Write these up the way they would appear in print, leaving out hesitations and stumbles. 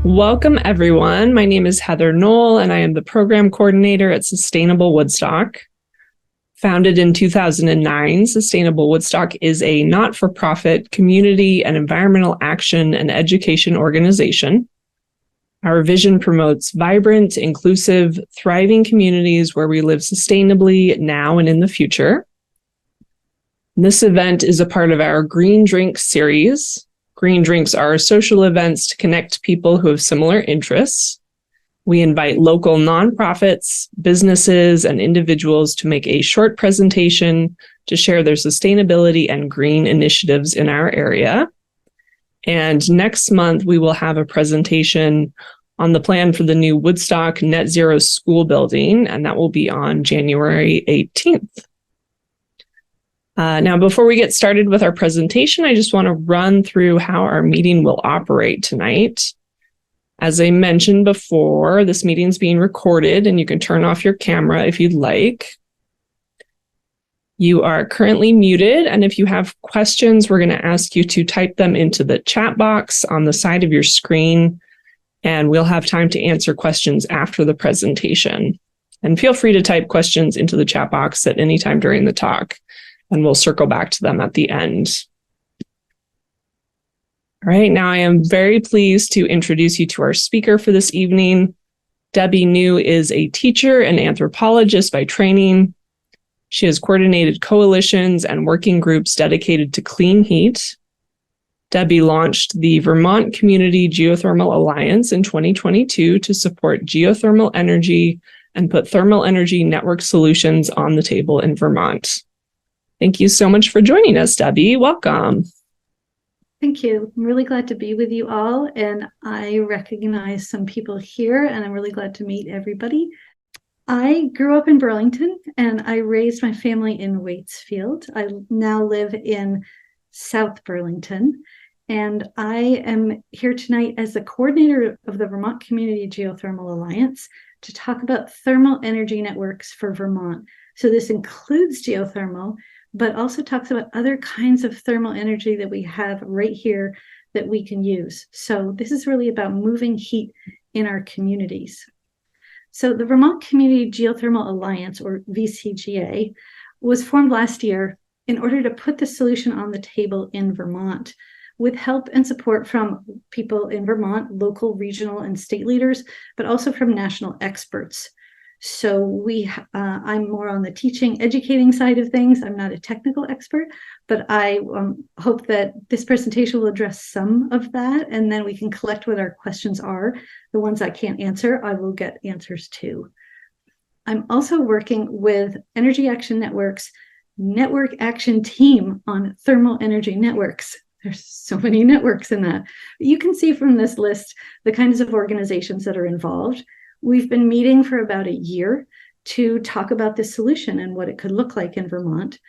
Welcome, everyone. My name is Heather Knoll, and I am the program coordinator at Sustainable Woodstock. Founded in 2009, Sustainable Woodstock is a not-for-profit community and environmental action and education organization. Our vision promotes vibrant, inclusive, thriving communities where we live sustainably now and in the future. This event is a part of our Green Drinks series. Green Drinks are social events to connect people who have similar interests. We invite local nonprofits, businesses, and individuals to make a short presentation to share their sustainability and green initiatives in our area. And next month, we will have a presentation on the plan for the new Woodstock Net Zero School building, and that will be on January 18th. Now, before we get started with our presentation, I just want to run through how our meeting will operate tonight. As I mentioned before, this meeting is being recorded and you can turn off your camera if you'd like. You are currently muted, and if you have questions, we're going to ask you to type them into the chat box on the side of your screen, and we'll have time to answer questions after the presentation. And feel free to type questions into the chat box at any time during the talk, and we'll circle back to them at the end. All right, now I am very pleased to introduce you to our speaker for this evening. Debbie New is a teacher and anthropologist by training. She has coordinated coalitions and working groups dedicated to clean heat. Debbie launched the Vermont Community Geothermal Alliance in 2022 to support geothermal energy and put thermal energy network solutions on the table in Vermont. Thank you so much for joining us, Debbie. Welcome. Thank you. I'm really glad to be with you all, and I recognize some people here, and I'm really glad to meet everybody. I grew up in Burlington, and I raised my family in Waitsfield. I now live in South Burlington, and I am here tonight as the coordinator of the Vermont Community Geothermal Alliance to talk about thermal energy networks for Vermont. So this includes geothermal, but also talks about other kinds of thermal energy that we have right here that we can use. So this is really about moving heat in our communities. So the Vermont Community Geothermal Alliance, or VCGA, was formed last year in order to put the solution on the table in Vermont with help and support from people in Vermont, local, regional, and state leaders, but also from national experts. So I'm more on the teaching, educating side of things. I'm not a technical expert, but I hope that this presentation will address some of that, and then we can collect what our questions are. The ones I can't answer, I will get answers to. I'm also working with Energy Action Network's Network Action Team on thermal energy networks. There's so many networks in that. You can see from this list the kinds of organizations that are involved. We've been meeting for about a year to talk about this solution and what it could look like in Vermont.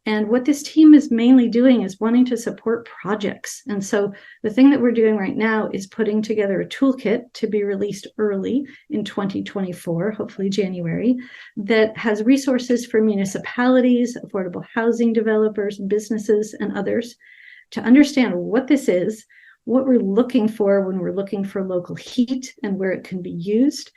And what this team is mainly doing is wanting to support projects. And so the thing that we're doing right now is putting together a toolkit to be released early in 2024, hopefully January, that has resources for municipalities, affordable housing developers, businesses, and others to understand what this is, what we're looking for when we're looking for local heat and where it can be used,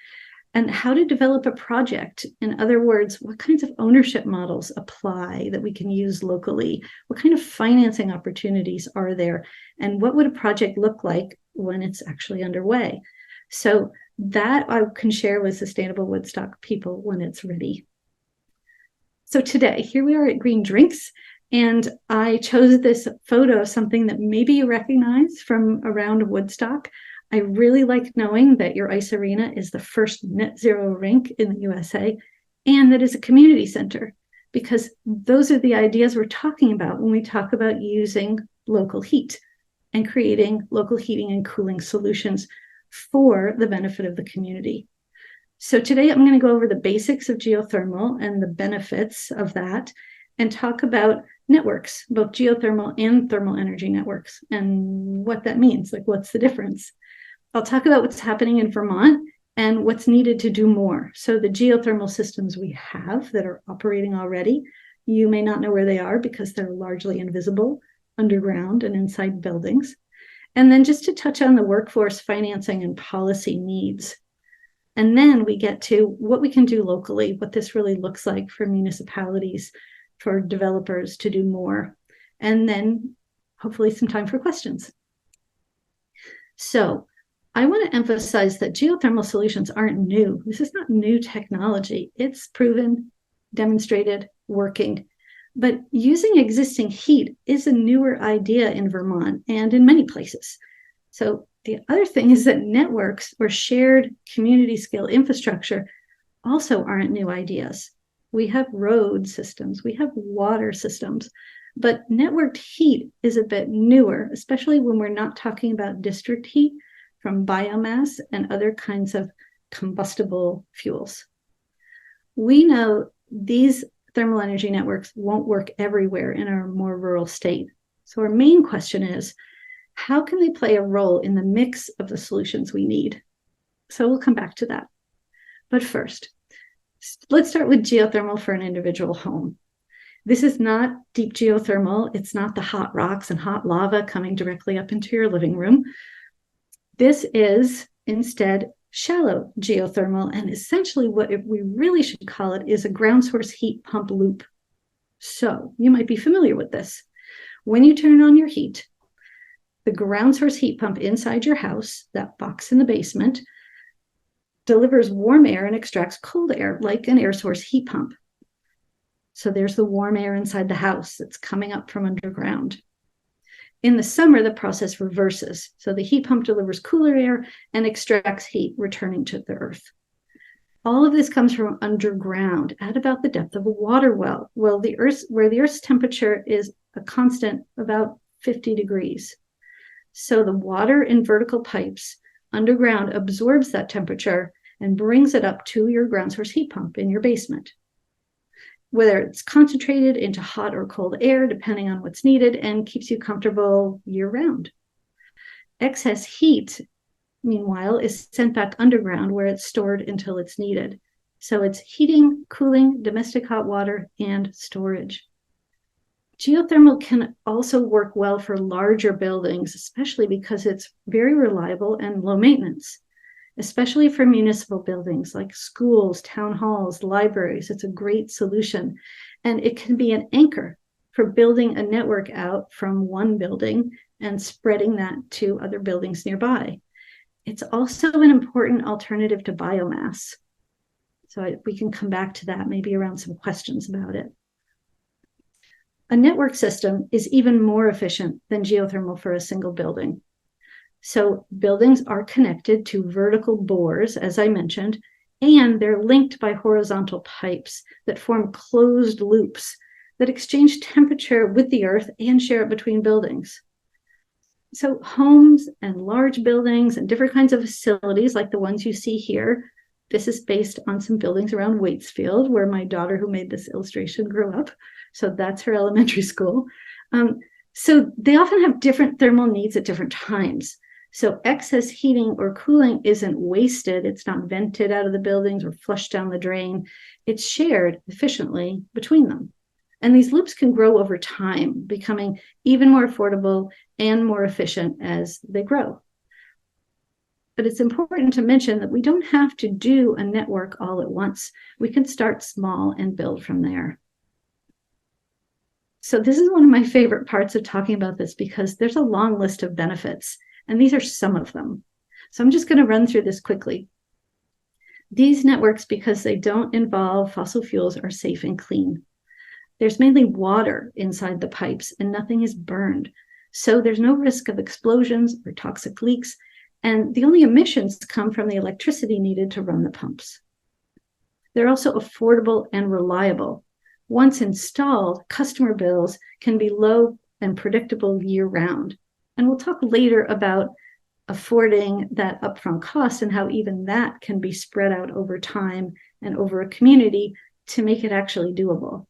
and how to develop a project. In other words, what kinds of ownership models apply that we can use locally? What kind of financing opportunities are there? And what would a project look like when it's actually underway? So that I can share with Sustainable Woodstock people when it's ready. So today, here we are at Green Drinks. And I chose this photo of something that maybe you recognize from around Woodstock. I really like knowing that your ice arena is the first net zero rink in the USA, and that it's a community center, because those are the ideas we're talking about when we talk about using local heat and creating local heating and cooling solutions for the benefit of the community. So today I'm going to go over the basics of geothermal and the benefits of that, and talk about networks, both geothermal and thermal energy networks, and what that means, like what's the difference. I'll talk about what's happening in Vermont and what's needed to do more. So the geothermal systems we have that are operating already, you may not know where they are because they're largely invisible, underground and inside buildings. And then just to touch on the workforce financing and policy needs. And then we get to what we can do locally, what this really looks like for municipalities, for developers to do more. And then hopefully some time for questions. So I want to emphasize that geothermal solutions aren't new. This is not new technology. It's proven, demonstrated, working. But using existing heat is a newer idea in Vermont and in many places. So the other thing is that networks or shared community scale infrastructure also aren't new ideas. We have road systems, we have water systems, but networked heat is a bit newer, especially when we're not talking about district heat from biomass and other kinds of combustible fuels. We know these thermal energy networks won't work everywhere in our more rural state. So our main question is, how can they play a role in the mix of the solutions we need? So we'll come back to that. But first, let's start with geothermal for an individual home. This is not deep geothermal. It's not the hot rocks and hot lava coming directly up into your living room. This is instead shallow geothermal, and essentially what we really should call it is a ground source heat pump loop. So you might be familiar with this. When you turn on your heat, the ground source heat pump inside your house, that box in the basement, delivers warm air and extracts cold air like an air source heat pump. So there's the warm air inside the house that's coming up from underground. In the summer, the process reverses. So the heat pump delivers cooler air and extracts heat, returning to the earth. All of this comes from underground at about the depth of a water well. Well, where the Earth's temperature is a constant about 50 degrees. So the water in vertical pipes underground absorbs that temperature and brings it up to your ground source heat pump in your basement. Whether it's concentrated into hot or cold air, depending on what's needed, and keeps you comfortable year-round. Excess heat, meanwhile, is sent back underground where it's stored until it's needed. So it's heating, cooling, domestic hot water, and storage. Geothermal can also work well for larger buildings, especially because it's very reliable and low maintenance. Especially for municipal buildings like schools, town halls, libraries. It's a great solution. And it can be an anchor for building a network out from one building and spreading that to other buildings nearby. It's also an important alternative to biomass. So we can come back to that maybe around some questions about it. A network system is even more efficient than geothermal for a single building. So buildings are connected to vertical bores, as I mentioned, and they're linked by horizontal pipes that form closed loops that exchange temperature with the earth and share it between buildings. So homes and large buildings and different kinds of facilities like the ones you see here, this is based on some buildings around Waitsfield, where my daughter who made this illustration grew up. So that's her elementary school. So they often have different thermal needs at different times. So excess heating or cooling isn't wasted. It's not vented out of the buildings or flushed down the drain. It's shared efficiently between them. And these loops can grow over time, becoming even more affordable and more efficient as they grow. But it's important to mention that we don't have to do a network all at once. We can start small and build from there. So this is one of my favorite parts of talking about this because there's a long list of benefits. And these are some of them. So I'm just going to run through this quickly. These networks, because they don't involve fossil fuels, are safe and clean. There's mainly water inside the pipes and nothing is burned. So there's no risk of explosions or toxic leaks. And the only emissions come from the electricity needed to run the pumps. They're also affordable and reliable. Once installed, customer bills can be low and predictable year-round. And we'll talk later about affording that upfront cost and how even that can be spread out over time and over a community to make it actually doable.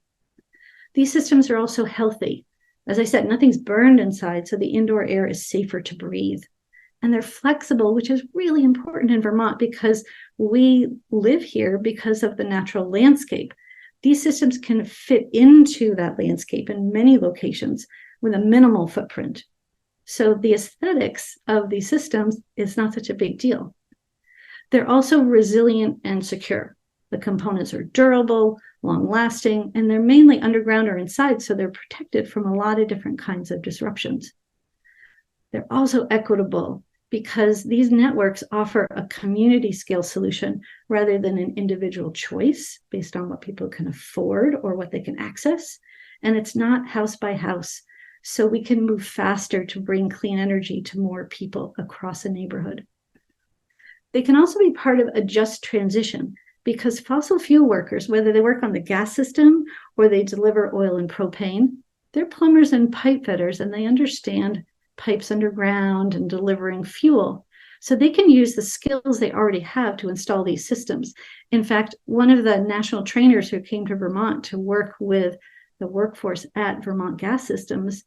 These systems are also healthy. As I said, nothing's burned inside, so the indoor air is safer to breathe. And they're flexible, which is really important in Vermont because we live here because of the natural landscape. These systems can fit into that landscape in many locations with a minimal footprint. So the aesthetics of these systems is not such a big deal. They're also resilient and secure. The components are durable, long-lasting, and they're mainly underground or inside, so they're protected from a lot of different kinds of disruptions. They're also equitable because these networks offer a community scale solution rather than an individual choice based on what people can afford or what they can access. And it's not house by house. So we can move faster to bring clean energy to more people across a neighborhood. They can also be part of a just transition because fossil fuel workers, whether they work on the gas system or they deliver oil and propane, they're plumbers and pipe fitters, and they understand pipes underground and delivering fuel. So they can use the skills they already have to install these systems. In fact, one of the national trainers who came to Vermont to work with the workforce at Vermont Gas Systems,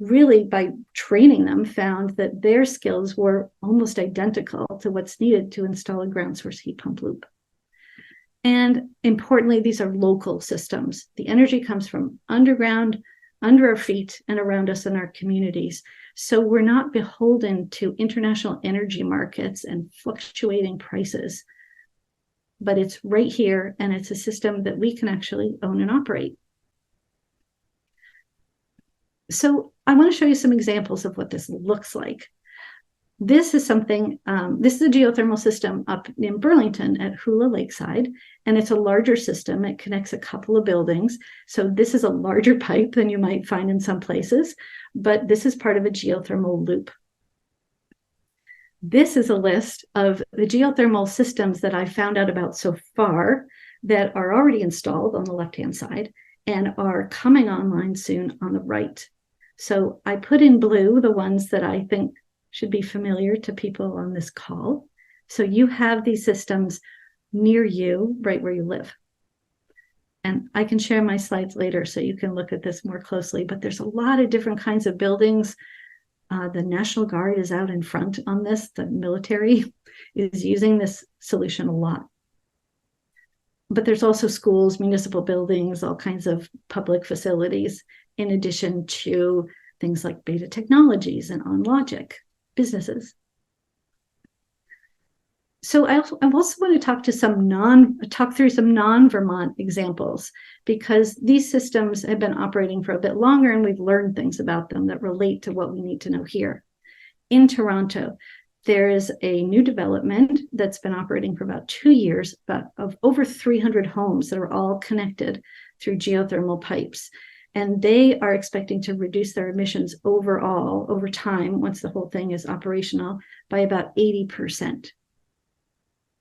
really by training them, found that their skills were almost identical to what's needed to install a ground source heat pump loop. And importantly, these are local systems. The energy comes from underground, under our feet, and around us in our communities. So we're not beholden to international energy markets and fluctuating prices, but it's right here, and it's a system that we can actually own and operate. So I want to show you some examples of what this looks like. This is something, this is a geothermal system up in Burlington at Hula Lakeside, and it's a larger system. It connects a couple of buildings. So this is a larger pipe than you might find in some places, but this is part of a geothermal loop. This is a list of the geothermal systems that I found out about so far that are already installed on the left-hand side and are coming online soon on the right. So I put in blue the ones that I think should be familiar to people on this call. So you have these systems near you, right where you live. And I can share my slides later so you can look at this more closely, but there's a lot of different kinds of buildings. The National Guard is out in front on this. The military is using this solution a lot. But there's also schools, municipal buildings, all kinds of public facilities, in addition to things like Beta Technologies and OnLogic businesses. So I also want to talk through some non-Vermont examples, because these systems have been operating for a bit longer and we've learned things about them that relate to what we need to know here. In Toronto, there is a new development that's been operating for about 2 years, of over 300 homes that are all connected through geothermal pipes. And they are expecting to reduce their emissions overall over time, once the whole thing is operational, by about 80%.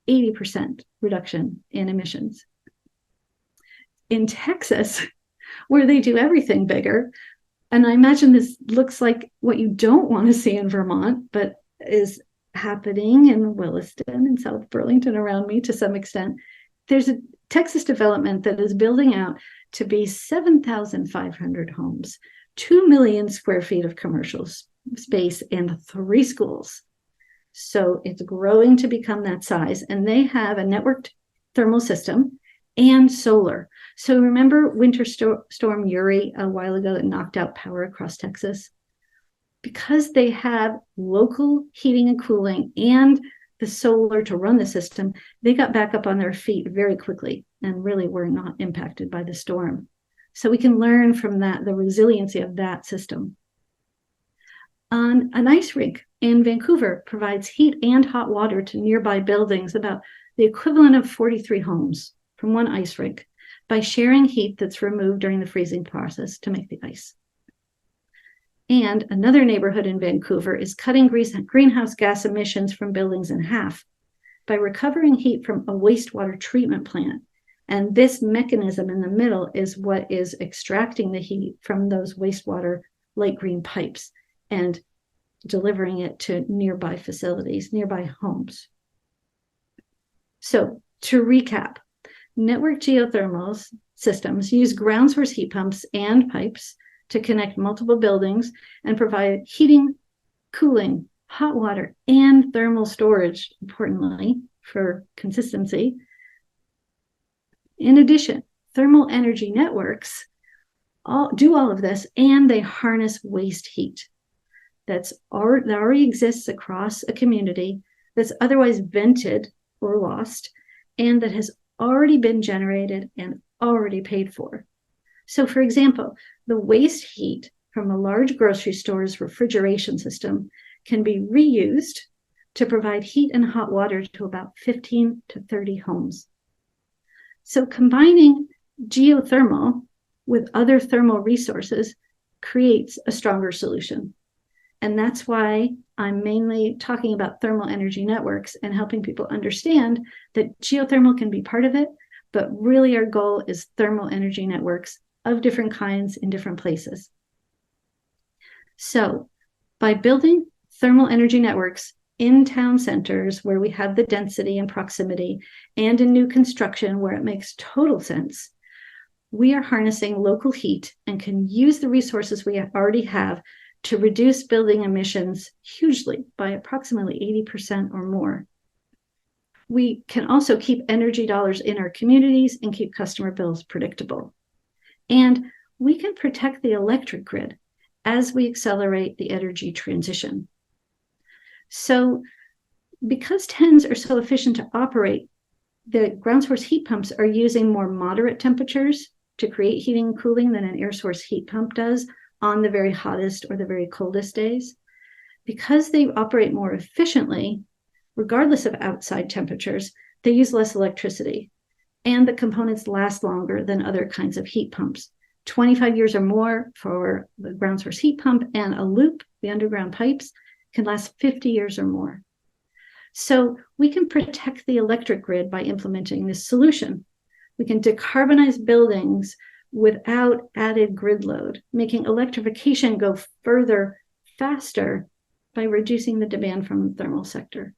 80% reduction in emissions. In Texas, where they do everything bigger, and I imagine this looks like what you don't want to see in Vermont, but is happening in Williston and South Burlington around me to some extent. There's a Texas development that is building out to be 7,500 homes, 2 million square feet of commercial space, and 3 schools. So it's growing to become that size. And they have a networked thermal system and solar. So remember Winter Storm Uri a while ago that knocked out power across Texas? Because they have local heating and cooling and the solar to run the system, they got back up on their feet very quickly and really were not impacted by the storm. So we can learn from that, the resiliency of that system. An ice rink in Vancouver provides heat and hot water to nearby buildings, about the equivalent of 43 homes from one ice rink, by sharing heat that's removed during the freezing process to make the ice. And another neighborhood in Vancouver is cutting greenhouse gas emissions from buildings in half by recovering heat from a wastewater treatment plant. And this mechanism in the middle is what is extracting the heat from those wastewater light green pipes and delivering it to nearby facilities, nearby homes. So to recap, network geothermal systems use ground source heat pumps and pipes to connect multiple buildings and provide heating, cooling, hot water, and thermal storage, importantly, for consistency. In addition, thermal energy networks do all of this, and they harness waste heat. that already exists across a community, that's otherwise vented or lost, and that has already been generated and already paid for. So, for example, the waste heat from a large grocery store's refrigeration system can be reused to provide heat and hot water to about 15 to 30 homes. So combining geothermal with other thermal resources creates a stronger solution. And that's why I'm mainly talking about thermal energy networks and helping people understand that geothermal can be part of it, but really our goal is thermal energy networks of different kinds in different places. So by building thermal energy networks in town centers where we have the density and proximity, and in new construction where it makes total sense, we are harnessing local heat and can use the resources we already have to reduce building emissions hugely by approximately 80% or more. We can also keep energy dollars in our communities and keep customer bills predictable. And we can protect the electric grid as we accelerate the energy transition. So because TENS are so efficient to operate, the ground source heat pumps are using more moderate temperatures to create heating and cooling than an air source heat pump does on the very hottest or the very coldest days. Because they operate more efficiently, regardless of outside temperatures, they use less electricity, and the components last longer than other kinds of heat pumps. 25 years or more for the ground source heat pump, and a loop, the underground pipes, can last 50 years or more. So we can protect the electric grid by implementing this solution. We can decarbonize buildings without added grid load, making electrification go further, faster by reducing the demand from the thermal sector.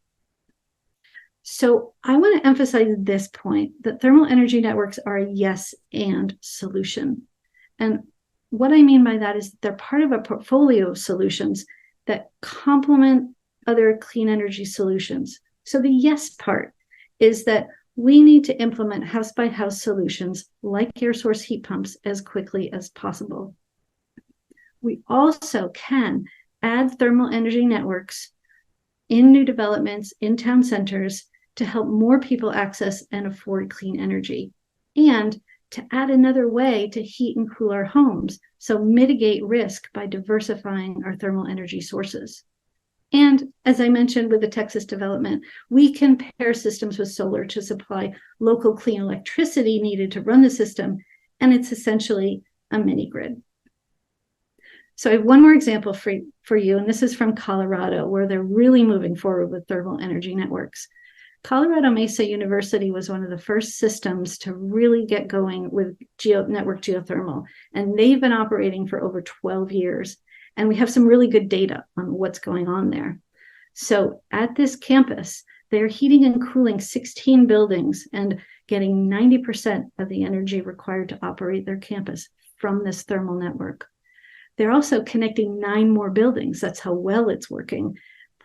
So I want to emphasize this point, that thermal energy networks are a yes and solution. And what I mean by that is they're part of a portfolio of solutions that complement other clean energy solutions. So the yes part is that we need to implement house-by-house solutions like air source heat pumps as quickly as possible. We also can add thermal energy networks in new developments in town centers to help more people access and afford clean energy, and to add another way to heat and cool our homes, so mitigate risk by diversifying our thermal energy sources. And as I mentioned with the Texas development, we can pair systems with solar to supply local clean electricity needed to run the system, and it's essentially a mini grid. So I have one more example for you, and this is from Colorado, where they're really moving forward with thermal energy networks. Colorado Mesa University was one of the first systems to really get going with network geothermal, and they've been operating for over 12 years. And we have some really good data on what's going on there. So at this campus, they're heating and cooling 16 buildings and getting 90% of the energy required to operate their campus from this thermal network. They're also connecting 9 more buildings. That's how well it's working.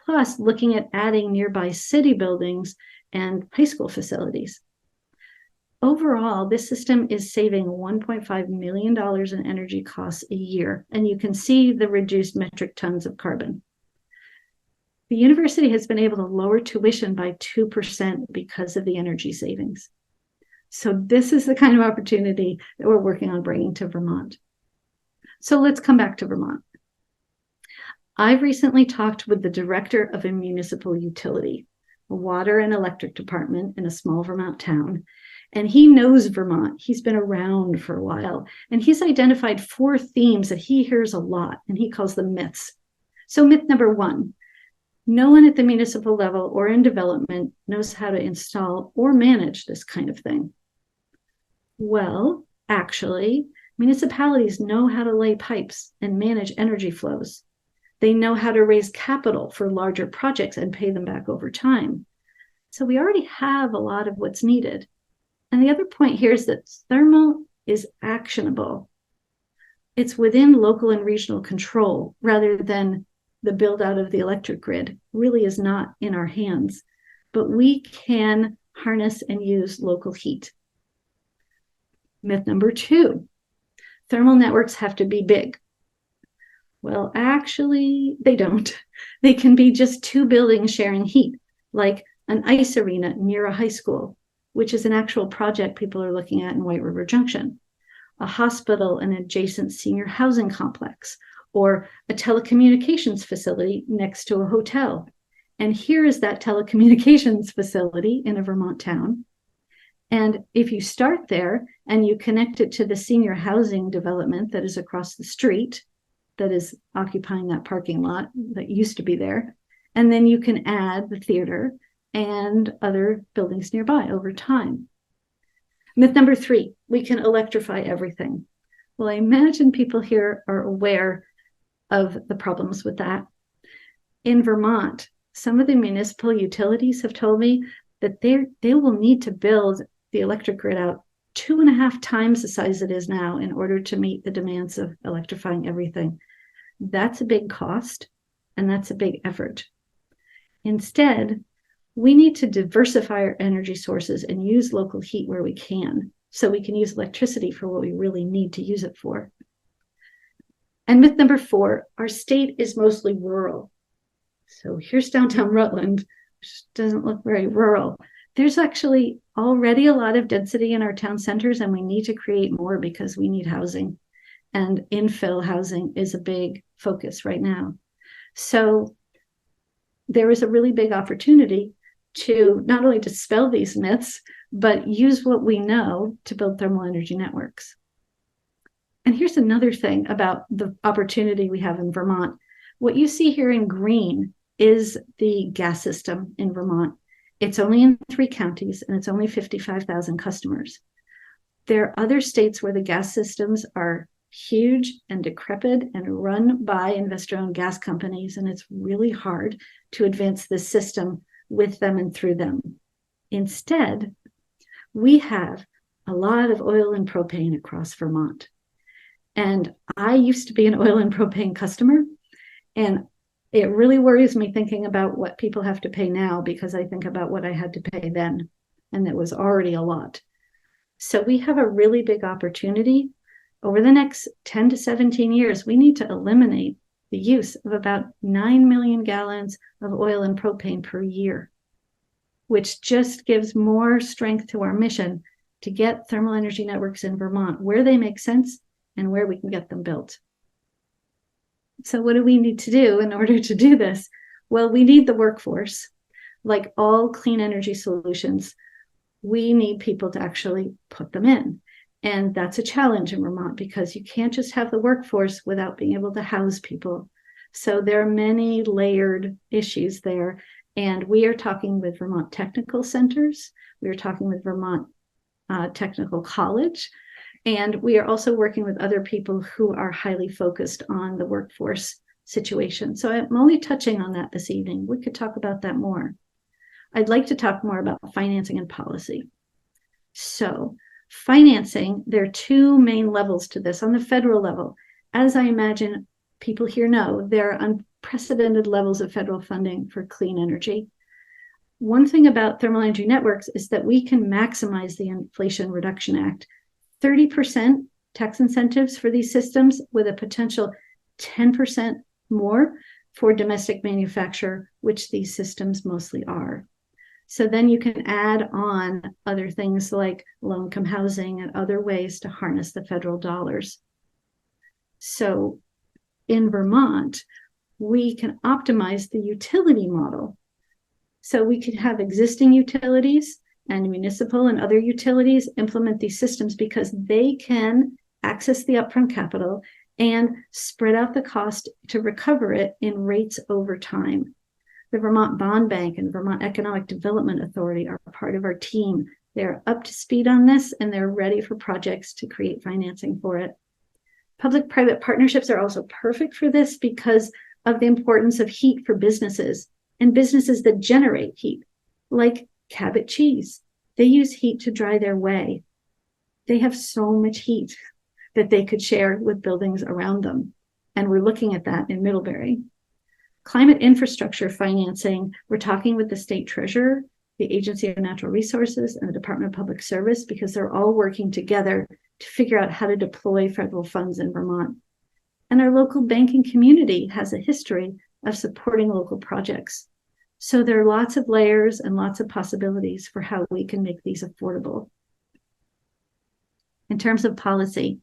Plus looking at adding nearby city buildings and high school facilities. Overall, this system is saving $1.5 million in energy costs a year, and you can see the reduced metric tons of carbon. The university has been able to lower tuition by 2% because of the energy savings. So this is the kind of opportunity that we're working on bringing to Vermont. So let's come back to Vermont. I've recently talked with the director of a municipal utility, a water and electric department in a small Vermont town. And he knows Vermont. He's been around for a while. And he's identified 4 themes that he hears a lot, and he calls them myths. So myth number 1, no one at the municipal level or in development knows how to install or manage this kind of thing. Well, actually, municipalities know how to lay pipes and manage energy flows. They know how to raise capital for larger projects and pay them back over time. So we already have a lot of what's needed. And the other point here is that thermal is actionable. It's within local and regional control rather than the build out of the electric grid. Really is not in our hands, but we can harness and use local heat. Myth number 2, thermal networks have to be big. Well, actually, they don't. They can be just two buildings sharing heat, like an ice arena near a high school, which is an actual project people are looking at in White River Junction, a hospital and adjacent senior housing complex, or a telecommunications facility next to a hotel. And here is that telecommunications facility in a Vermont town. And if you start there and you connect it to the senior housing development that is across the street, that is occupying that parking lot that used to be there, and then you can add the theater and other buildings nearby over time. Myth number 3, we can electrify everything. Well, I imagine people here are aware of the problems with that. In Vermont, some of the municipal utilities have told me that they will need to build the electric grid out 2.5 times the size it is now in order to meet the demands of electrifying everything. That's a big cost, and that's a big effort. Instead, we need to diversify our energy sources and use local heat where we can, so we can use electricity for what we really need to use it for. And myth number 4, our state is mostly rural. So here's downtown Rutland, which doesn't look very rural. There's actually already a lot of density in our town centers, and we need to create more because we need housing. And infill housing is a big focus right now. So there is a really big opportunity to not only dispel these myths, but use what we know to build thermal energy networks. And here's another thing about the opportunity we have in Vermont. What you see here in green is the gas system in Vermont. It's only in 3 counties, and it's only 55,000 customers. There are other states where the gas systems are huge and decrepit and run by investor-owned gas companies, and it's really hard to advance this system with them and through them. Instead, we have a lot of oil and propane across Vermont. And I used to be an oil and propane customer, and it really worries me thinking about what people have to pay now, because I think about what I had to pay then, and it was already a lot. So we have a really big opportunity. Over the next 10 to 17 years, we need to eliminate the use of about 9 million gallons of oil and propane per year, which just gives more strength to our mission to get thermal energy networks in Vermont where they make sense and where we can get them built. So what do we need to do in order to do this? Well, we need the workforce. Like all clean energy solutions, we need people to actually put them in. And that's a challenge in Vermont because you can't just have the workforce without being able to house people. So there are many layered issues there. And we are talking with Vermont Technical Centers. We are talking with Vermont Technical College. And we are also working with other people who are highly focused on the workforce situation. So I'm only touching on that this evening. We could talk about that more. I'd like to talk more about financing and policy. So financing, there are 2 main levels to this. On the federal level, as I imagine people here know, there are unprecedented levels of federal funding for clean energy. One thing about thermal energy networks is that we can maximize the Inflation Reduction Act. 30% tax incentives for these systems with a potential 10% more for domestic manufacture, which these systems mostly are. So then you can add on other things like low-income housing and other ways to harness the federal dollars. So in Vermont, we can optimize the utility model. So we could have existing utilities and municipal and other utilities implement these systems because they can access the upfront capital and spread out the cost to recover it in rates over time. The Vermont Bond Bank and Vermont Economic Development Authority are part of our team. They're up to speed on this, and they're ready for projects to create financing for it. Public-private partnerships are also perfect for this because of the importance of heat for businesses and businesses that generate heat, like Cabot Cheese. They use heat to dry their whey. They have so much heat that they could share with buildings around them. And we're looking at that in Middlebury. Climate infrastructure financing, we're talking with the state treasurer, the Agency of Natural Resources, and the Department of Public Service, because they're all working together to figure out how to deploy federal funds in Vermont. And our local banking community has a history of supporting local projects. So there are lots of layers and lots of possibilities for how we can make these affordable. In terms of policy,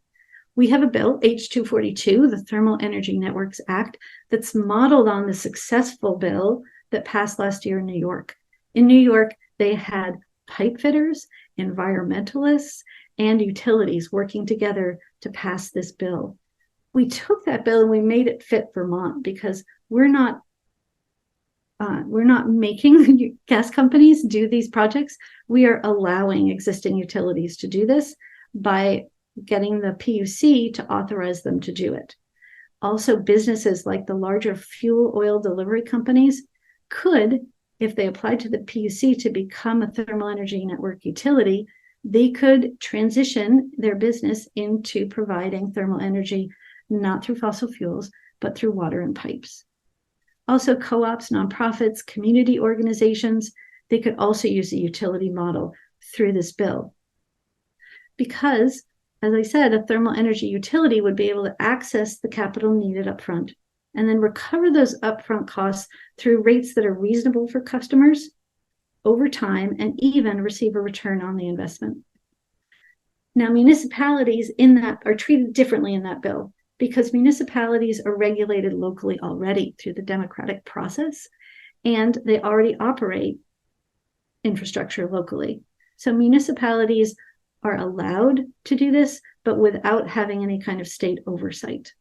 we have a bill, H242, the Thermal Energy Networks Act, that's modeled on the successful bill that passed last year in New York. In New York, they had pipe fitters, environmentalists, and utilities working together to pass this bill. We took that bill and we made it fit Vermont because we're not making gas companies do these projects. We are allowing existing utilities to do this by getting the PUC to authorize them to do it. Also, businesses like the larger fuel oil delivery companies could, if they applied to the PUC to become a thermal energy network utility, they could transition their business into providing thermal energy, not through fossil fuels, but through water and pipes. Also, co-ops, nonprofits, community organizations, they could also use the utility model through this bill. Because, as I said, a thermal energy utility would be able to access the capital needed upfront and then recover those upfront costs through rates that are reasonable for customers over time and even receive a return on the investment. Now, municipalities in that are treated differently in that bill because municipalities are regulated locally already through the democratic process, and they already operate infrastructure locally. So municipalities are allowed to do this, but without having any kind of state oversight.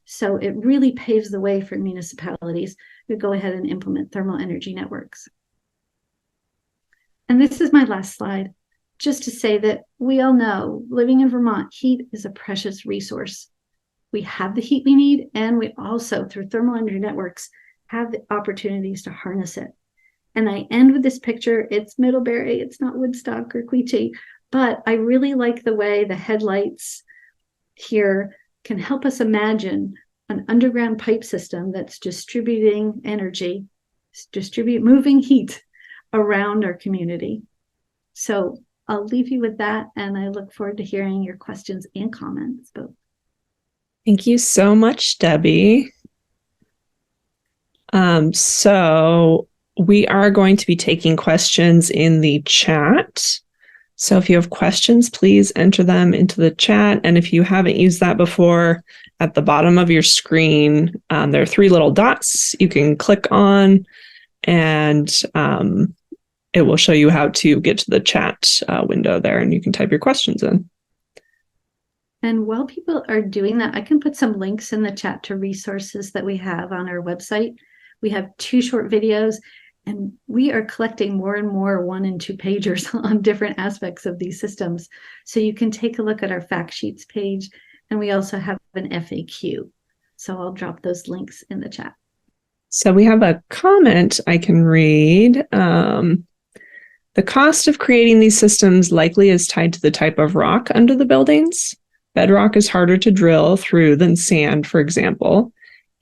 So it really paves the way for municipalities to go ahead and implement thermal energy networks. And this is my last slide, just to say that we all know living in Vermont, heat is a precious resource. We have the heat we need, and we also, through thermal energy networks, have the opportunities to harness it. And I end with this picture. It's Middlebury, it's not Woodstock or Quechee, but I really like the way the headlights here can help us imagine an underground pipe system that's distributing energy, moving heat around our community. So I'll leave you with that, and I look forward to hearing your questions and comments both. Thank you so much, Debbie. So we are going to be taking questions in the chat. So if you have questions, please enter them into the chat. And if you haven't used that before, at the bottom of your screen, there are 3 little dots you can click on, and it will show you how to get to the chat window there, and you can type your questions in. And while people are doing that, I can put some links in the chat to resources that we have on our website. We have 2 short videos, and we are collecting more and more 1- and 2-pagers on different aspects of these systems. So you can take a look at our fact sheets page, and we also have an FAQ. So I'll drop those links in the chat. So we have a comment I can read. The cost of creating these systems likely is tied to the type of rock under the buildings. Bedrock is harder to drill through than sand, for example.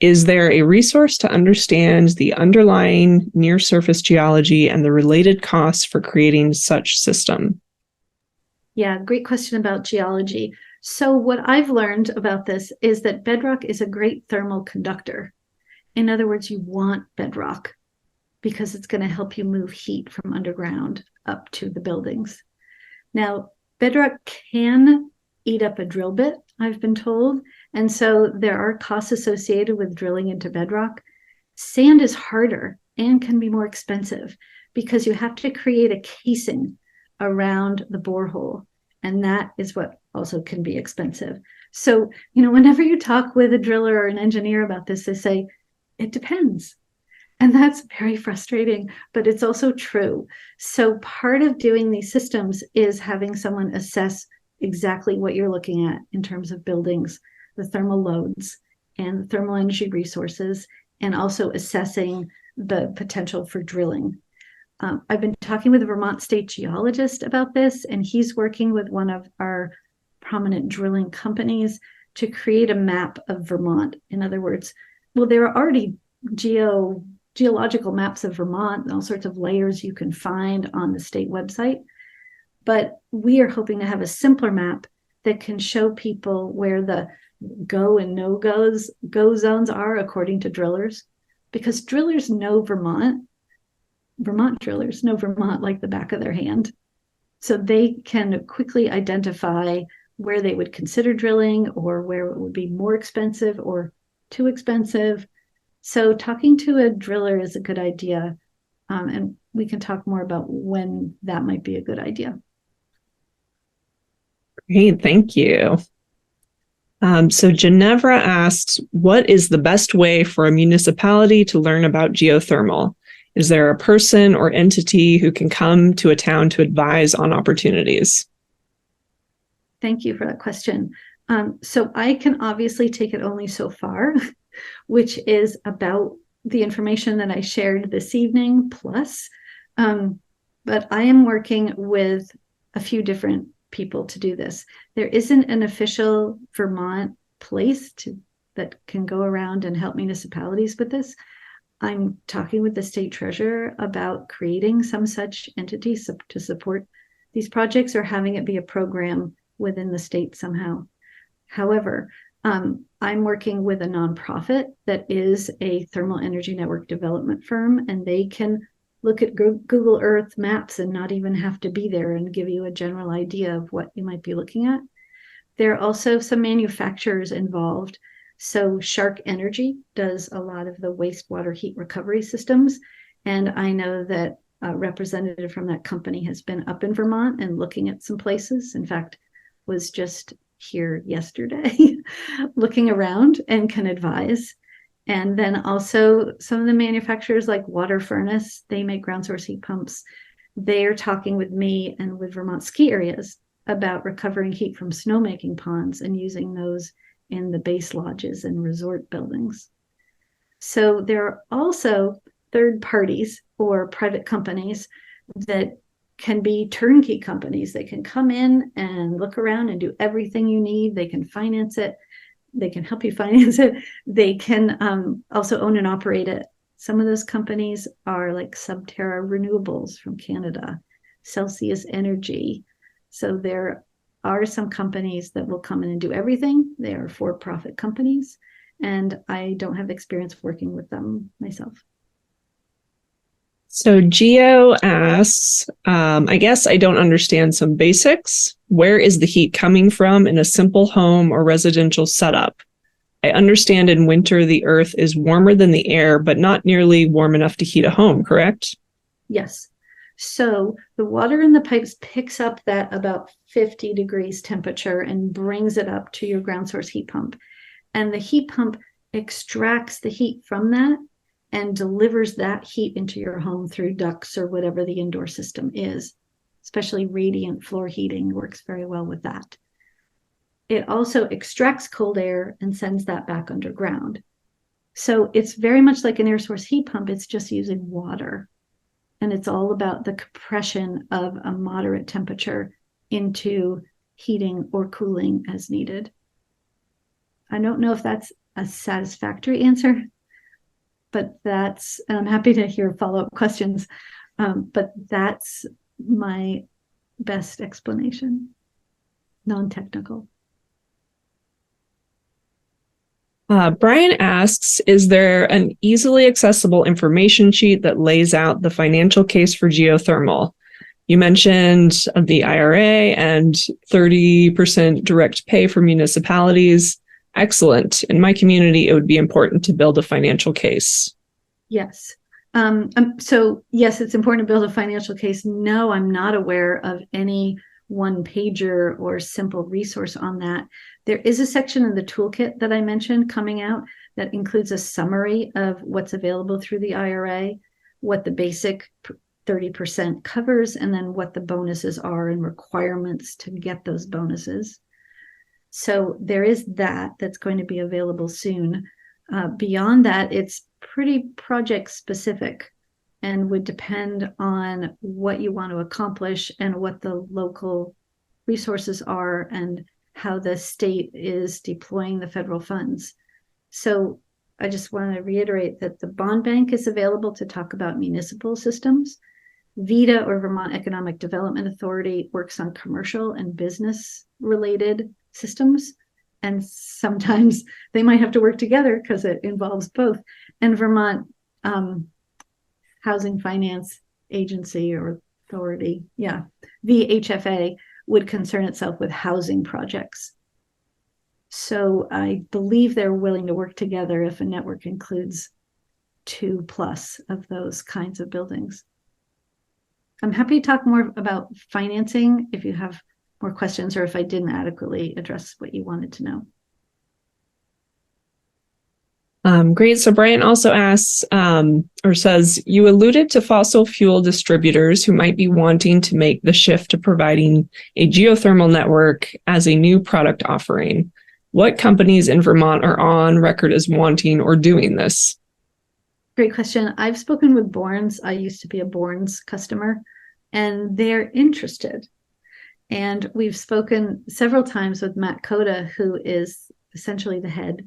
Is there a resource to understand the underlying near-surface geology and the related costs for creating such system? Yeah, great question about geology. So what I've learned about this is that bedrock is a great thermal conductor. In other words, you want bedrock because it's going to help you move heat from underground up to the buildings. Now, bedrock can eat up a drill bit, I've been told. And so there are costs associated with drilling into bedrock. Sand is harder and can be more expensive because you have to create a casing around the borehole. And that is what also can be expensive. So, whenever you talk with a driller or an engineer about this, they say, it depends. And that's very frustrating, but it's also true. So part of doing these systems is having someone assess exactly what you're looking at in terms of buildings, the thermal loads and the thermal energy resources, and also assessing the potential for drilling. I've been talking with a Vermont state geologist about this, and he's working with one of our prominent drilling companies to create a map of Vermont. In other words, well, there are already geological maps of Vermont and all sorts of layers you can find on the state website. But we are hoping to have a simpler map that can show people where the go and go zones are according to drillers, because drillers know Vermont drillers know Vermont like the back of their hand. So they can quickly identify where they would consider drilling or where it would be more expensive or too expensive. So talking to a driller is a good idea. And we can talk more about when that might be a good idea. Great, thank you. So Ginevra asks, what is the best way for a municipality to learn about geothermal? Is there a person or entity who can come to a town to advise on opportunities? Thank you for that question. So I can obviously take it only so far, which is about the information that I shared this evening plus. But I am working with a few different people to do this. There isn't an official Vermont place that can go around and help municipalities with this. I'm talking with the state treasurer about creating some such entity to support these projects or having it be a program within the state somehow. However, I'm working with a nonprofit that is a thermal energy network development firm, and they can look at Google Earth maps and not even have to be there and give you a general idea of what you might be looking at. There are also some manufacturers involved. So Shark Energy does a lot of the wastewater heat recovery systems. And I know that a representative from that company has been up in Vermont and looking at some places. In fact, was just here yesterday looking around and can advise. And then also some of the manufacturers like Water Furnace, they make ground source heat pumps. They're talking with me and with Vermont ski areas about recovering heat from snowmaking ponds and using those in the base lodges and resort buildings. So there are also third parties or private companies that can be turnkey companies. They can come in and look around and do everything you need. They can finance it. They can help you finance it. They can also own and operate it. Some of those companies are like Subterra Renewables from Canada, Celsius Energy. So there are some companies that will come in and do everything. They are for-profit companies, and I don't have experience working with them myself. So Geo asks, I guess I don't understand some basics. Where is the heat coming from in a simple home or residential setup? I understand in winter the earth is warmer than the air, but not nearly warm enough to heat a home, correct? Yes. So the water in the pipes picks up that about 50 degrees temperature and brings it up to your ground source heat pump. And the heat pump extracts the heat from that and delivers that heat into your home through ducts or whatever the indoor system is. Especially radiant floor heating works very well with that. It also extracts cold air and sends that back underground. So it's very much like an air source heat pump, it's just using water. And it's all about the compression of a moderate temperature into heating or cooling as needed. I don't know if that's a satisfactory answer, but and I'm happy to hear follow-up questions, but that's my best explanation, non-technical. Brian asks, is there an easily accessible information sheet that lays out the financial case for geothermal? You mentioned the IRA and 30% direct pay for municipalities. Excellent. In my community, it would be important to build a financial case. Yes. So yes, it's important to build a financial case. No, I'm not aware of any one-pager or simple resource on that. There is a section in the toolkit that I mentioned coming out that includes a summary of what's available through the IRA, what the basic 30% covers, and then what the bonuses are and requirements to get those bonuses. So there is that's going to be available soon. Beyond that, it's pretty project specific and would depend on what you want to accomplish and what the local resources are and how the state is deploying the federal funds. So I just want to reiterate that the bond bank is available to talk about municipal systems. VEDA, or Vermont Economic Development Authority, works on commercial and business related systems. And sometimes they might have to work together because it involves both. And Vermont Housing Finance Agency or Authority, VHFA, would concern itself with housing projects. So I believe they're willing to work together if a network includes 2+ of those kinds of buildings. I'm happy to talk more about financing if you have more questions or if I didn't adequately address what you wanted to know. Great. So Brian also asks or says, you alluded to fossil fuel distributors who might be wanting to make the shift to providing a geothermal network as a new product offering. What companies in Vermont are on record as wanting or doing this? Great question. I've spoken with Borns. I used to be a Borns customer, and they're interested. And we've spoken several times with Matt Coda, who is essentially the head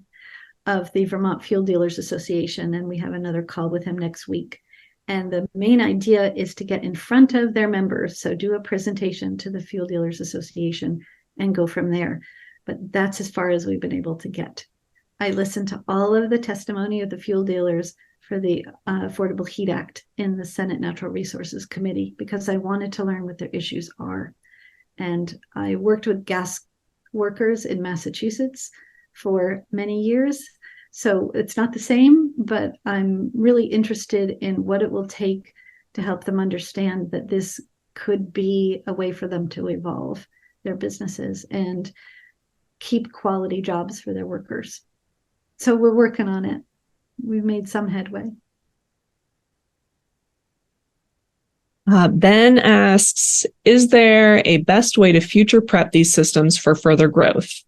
of the Vermont Fuel Dealers Association, and we have another call with him next week. And the main idea is to get in front of their members, so do a presentation to the Fuel Dealers Association and go from there. But that's as far as we've been able to get. I listened to all of the testimony of the fuel dealers for the Affordable Heat Act in the Senate Natural Resources Committee because I wanted to learn what their issues are. And I worked with gas workers in Massachusetts for many years. So it's not the same, but I'm really interested in what it will take to help them understand that this could be a way for them to evolve their businesses and keep quality jobs for their workers. So we're working on it. We've made some headway. Ben asks, is there a best way to future prep these systems for further growth?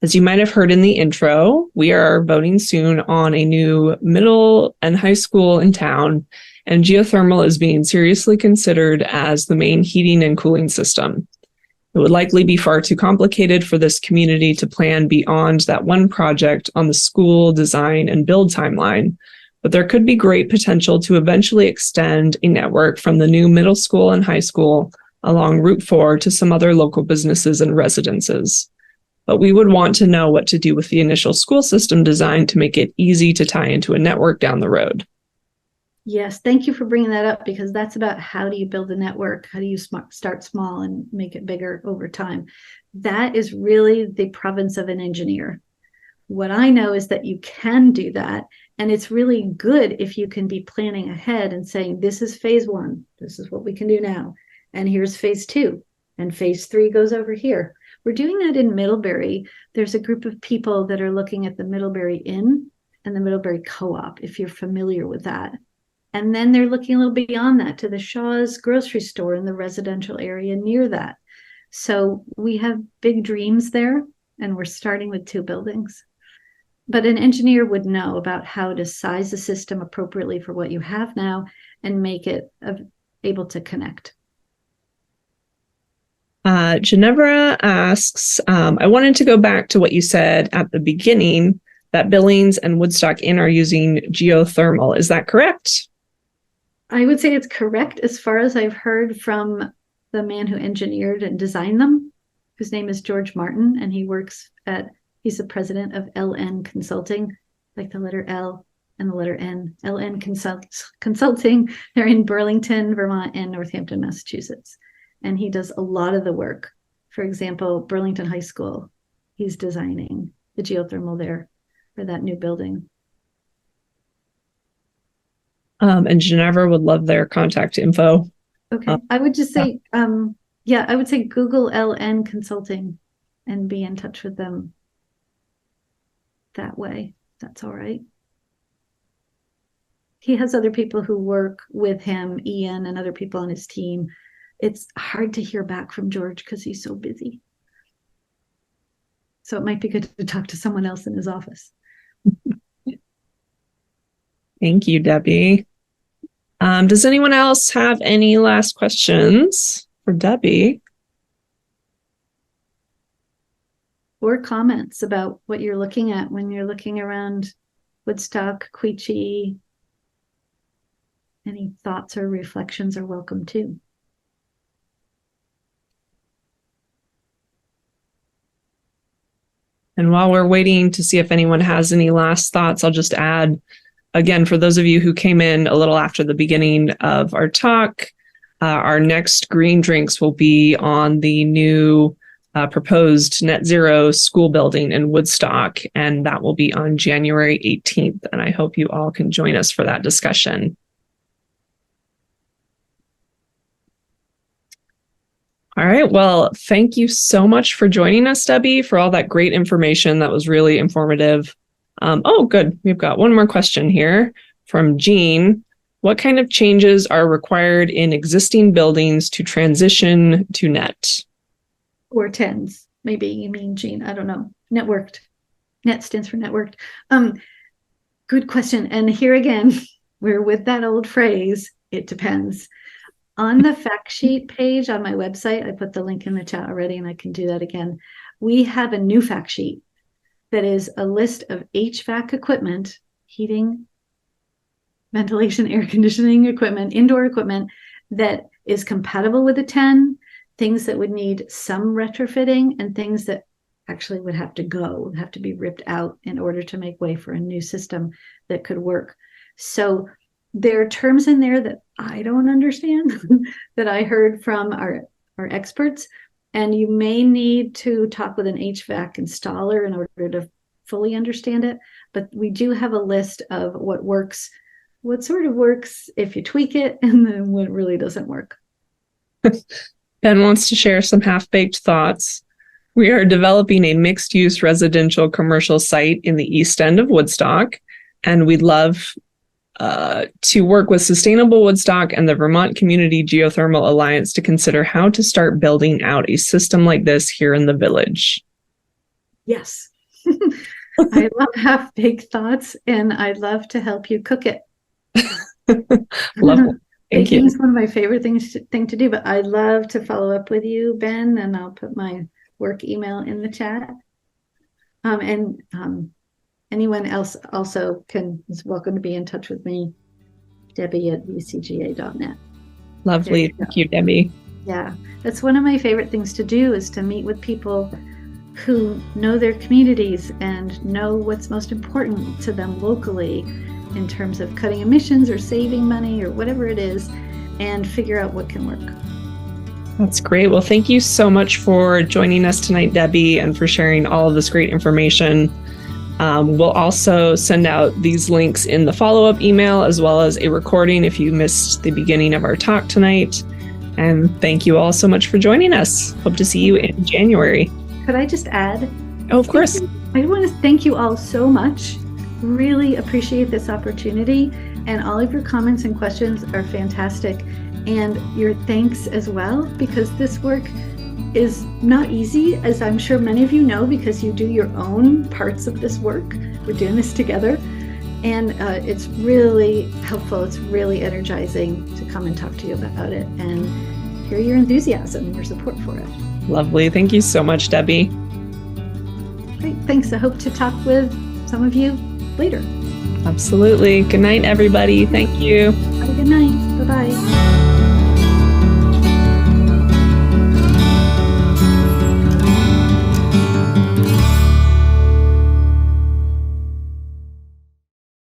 As you might have heard in the intro, we are voting soon on a new middle and high school in town, and geothermal is being seriously considered as the main heating and cooling system. It would likely be far too complicated for this community to plan beyond that one project on the school design and build timeline, but there could be great potential to eventually extend a network from the new middle school and high school along Route 4 to some other local businesses and residences. But we would want to know what to do with the initial school system design to make it easy to tie into a network down the road. Yes, thank you for bringing that up because that's about how do you build a network? How do you start small and make it bigger over time? That is really the province of an engineer. What I know is that you can do that. And it's really good if you can be planning ahead and saying, this is phase 1. This is what we can do now. And here's phase 2. And phase 3 goes over here. We're doing that in Middlebury. There's a group of people that are looking at the Middlebury Inn and the Middlebury Co-op, if you're familiar with that. And then they're looking a little beyond that to the Shaw's grocery store in the residential area near that. So we have big dreams there, and we're starting with 2 buildings. But an engineer would know about how to size the system appropriately for what you have now and make it able to connect. Ginevra asks, I wanted to go back to what you said at the beginning, that Billings and Woodstock Inn are using geothermal. Is that correct? I would say it's correct as far as I've heard from the man who engineered and designed them, whose name is George Martin, and he's the president of LN Consulting, like the letter L and the letter N. LN Consulting. They're in Burlington, Vermont, and Northampton, Massachusetts. And he does a lot of the work. For example, Burlington High School, he's designing the geothermal there for that new building. And Ginevra would love their contact info. Okay, I would just say, I would say Google LN Consulting and be in touch with them that way. That's all right. He has other people who work with him, Ian and other people on his team. It's hard to hear back from George because he's so busy. So it might be good to talk to someone else in his office. Thank you, Debbie. Does anyone else have any last questions for Debbie? Or comments about what you're looking at when you're looking around Woodstock, Queechee. Any thoughts or reflections are welcome too. And while we're waiting to see if anyone has any last thoughts, I'll just add, again, for those of you who came in a little after the beginning of our talk, our next green drinks will be on the new proposed net zero school building in Woodstock, and that will be on January 18th. And I hope you all can join us for that discussion. All right. Well, thank you so much for joining us, Debbie, for all that great information. That was really informative. Oh, good. We've got one more question here from Jean. What kind of changes are required in existing buildings to transition to net? Or TENS, maybe you mean, Jean. I don't know. Networked. Net stands for networked. Good question. And here again, we're with that old phrase, it depends. On the fact sheet page on my website, I put the link in the chat already, and I can do that again. We have a new fact sheet that is a list of HVAC equipment, heating, ventilation, air conditioning equipment, indoor equipment that is compatible with a 10, things that would need some retrofitting, and things that actually would have to go, have to be ripped out in order to make way for a new system that could work. So there are terms in there that I don't understand that I heard from our experts, and you may need to talk with an HVAC installer in order to fully understand it. But we do have a list of what works, what sort of works if you tweak it, and then what really doesn't work. Ben wants to share some half-baked thoughts. We are developing a mixed-use residential commercial site in the east end of Woodstock, and we'd love to work with Sustainable Woodstock and the Vermont Community Geothermal Alliance to consider how to start building out a system like this here in the village. Yes. I love half-baked thoughts, and I'd love to help you cook it. Love it. Thank you. It's one of my favorite things to do, but I'd love to follow up with you, Ben, and I'll put my work email in the chat. Anyone else also is welcome to be in touch with me, Debbie@vcga.net. Lovely. Thank you, Debbie. Yeah, that's one of my favorite things to do, is to meet with people who know their communities and know what's most important to them locally in terms of cutting emissions or saving money or whatever it is, and figure out what can work. That's great. Well, thank you so much for joining us tonight, Debbie, and for sharing all of this great information. We'll also send out these links in the follow-up email, as well as a recording if you missed the beginning of our talk tonight. And thank you all so much for joining us. Hope to see you in January. Could I just add? Oh, of course. I want to thank you all so much. Really appreciate this opportunity, and all of your comments and questions are fantastic. And your thanks as well, because this work is not easy, as I'm sure many of you know, because you do your own parts of this work. We're doing this together, and it's really helpful. It's really energizing to come and talk to you about it and hear your enthusiasm and your support for it. Lovely. Thank you so much, Debbie. Great. Thanks. I hope to talk with some of you later. Absolutely. Good night, everybody. Thank you. Have a good night. Bye-bye.